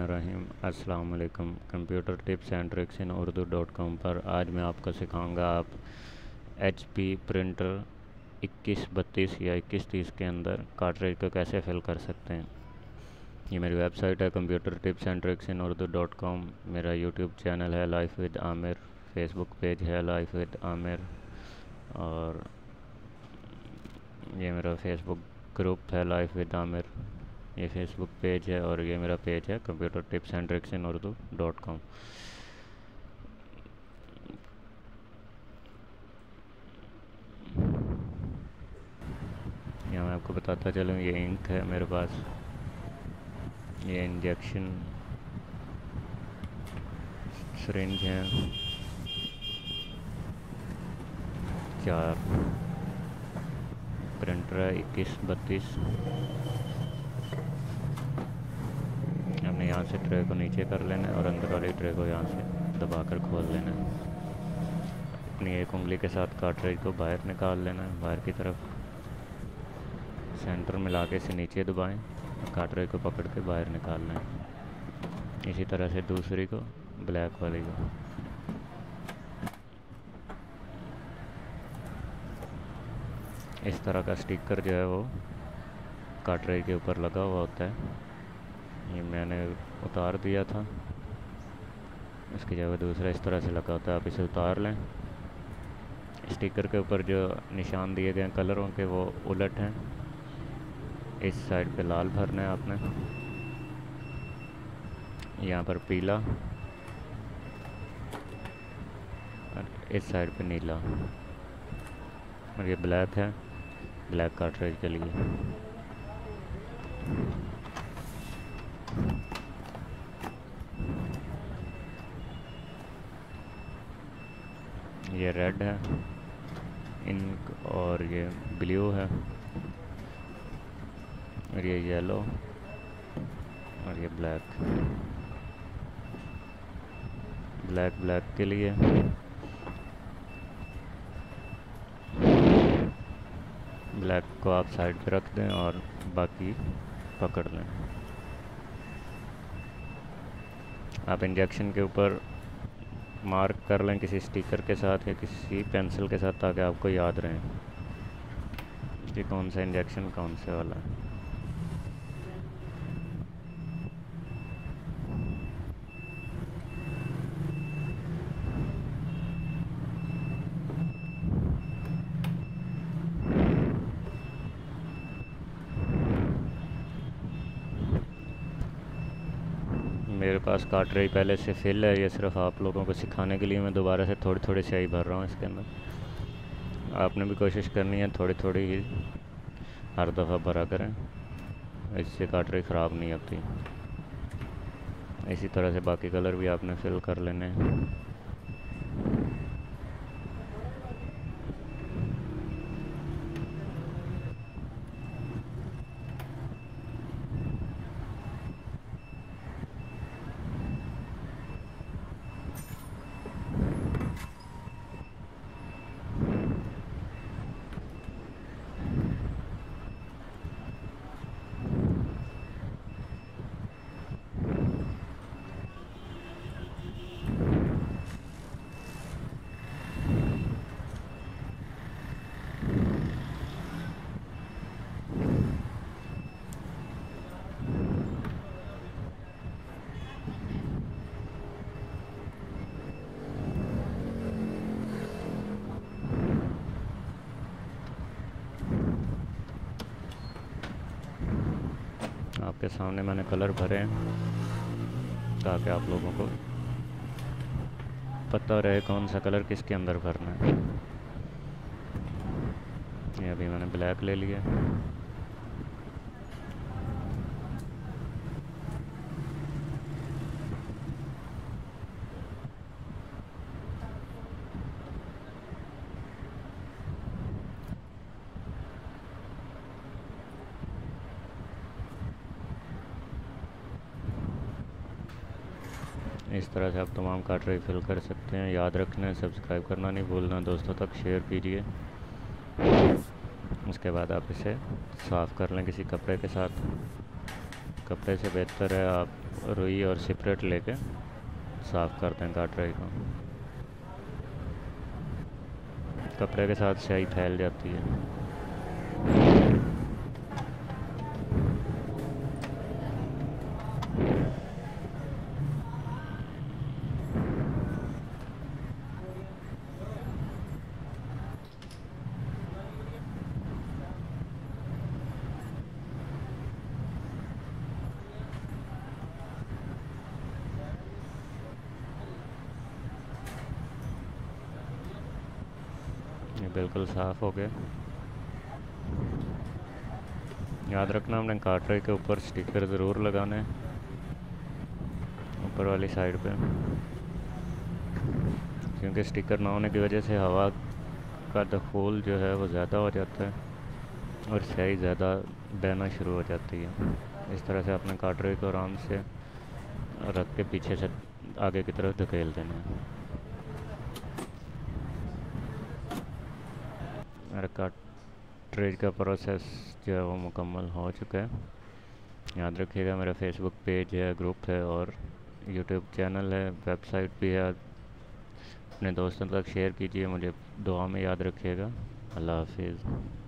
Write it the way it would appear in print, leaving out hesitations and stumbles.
रहीम अस्सलाम वालेकुम। Computer tips and tricks in urdu.com पर आज मैं आपको सिखाऊंगा आप HP प्रिंटर 2132 या 2130 के अंदर कार्ट्रिज को कैसे फिल कर सकते हैं। ये मेरी वेबसाइट है computer tips and tricks in urdu.com। मेरा यूट्यूब चैनल है life with Aamir, Facebook page है लाइफ विद आमिर, और ये मेरा फेसबुक ग्रुप है लाइफ विद आमिर। ये फेसबुक पेज है और ये मेरा पेज है computer tips and tricks in urdu.com। यहाँ मैं आपको बताता चलूँ, ये इंक है मेरे पास, ये इंजेक्शन सिरिंज है 4, प्रिंटर है 2132। हमने यहाँ से ट्रे को नीचे कर लेना है और अंदर वाली ट्रे को यहाँ से दबाकर खोल लेना है। अपनी एक उंगली के साथ कार्ट्रिज को बाहर निकाल लेना है, बाहर की तरफ सेंटर में लाके इसे नीचे दबाएं, कार्ट्रिज को पकड़ के बाहर निकालना है। इसी तरह से दूसरी को, ब्लैक वाली को। इस तरह का स्टिकर जो है वो कार्ट्रिज के ऊपर लगा हुआ होता है। ये मैंने उतार दिया था, इसकी जगह दूसरा इस तरह से लगा होता है। आप इसे उतार लें। स्टिकर के ऊपर जो निशान दिए गए हैं कलरों के वो उलट हैं। इस साइड पे लाल भरना है आपने, यहाँ पर पीला, और इस साइड पे नीला, और ये ब्लैक है, ब्लैक कार्ट्रिज के लिए। ये रेड है इंक, और ये ब्लू है, और ये येलो, और ये ब्लैक। ब्लैक के लिए ब्लैक को आप साइड पे रख दें और बाकी पकड़ लें। आप इंजेक्शन के ऊपर मार्क कर लें किसी स्टिकर के साथ या किसी पेंसिल के साथ, ताकि आपको याद रहे कि कौन सा इंजेक्शन कौन से वाला है। मेरे पास कार्ट्रिज पहले से फिल है, ये सिर्फ आप लोगों को सिखाने के लिए मैं दोबारा से थोड़ी थोड़ी स्याही भर रहा हूँ इसके अंदर। आपने भी कोशिश करनी है थोड़ी थोड़ी ही हर दफ़ा भरा करें, इससे कार्ट्रिज ख़राब नहीं होती। इसी तरह से बाकी कलर भी आपने फिल कर लेने हैं। आपके सामने मैंने कलर भरे हैं ताकि आप लोगों को पता रहे कौन सा कलर किसके अंदर भरना है। ये अभी मैंने ब्लैक ले लिया। इस तरह से आप तमाम कार्ट्रिज फिल कर सकते हैं। याद रखना है, सब्सक्राइब करना नहीं भूलना, दोस्तों तक शेयर कीजिए। उसके बाद आप इसे साफ़ कर लें किसी कपड़े के साथ। कपड़े से बेहतर है आप रुई और सिपरेट लेके साफ़ करते हैं काटराई को। कपड़े के साथ स्याही फैल जाती है। ये बिल्कुल साफ़ हो गया। याद रखना हमने काटराई के ऊपर स्टिकर ज़रूर लगाने हैं, ऊपर वाली साइड पे, क्योंकि स्टिकर ना होने की वजह से हवा का दखूल जो है वो ज़्यादा हो जाता है और स्याही ज़्यादा बहना शुरू हो जाती है। इस तरह से अपने काटराई को आराम से रख के पीछे से आगे की तरफ धकेल देना है। मेरा काटराई का प्रोसेस जो है वो मुकम्मल हो चुका है। याद रखिएगा मेरा फेसबुक पेज है, ग्रुप है और यूट्यूब चैनल है, वेबसाइट भी है। अपने दोस्तों तक शेयर कीजिए, मुझे दुआ में याद रखिएगा। अल्लाह हाफिज़।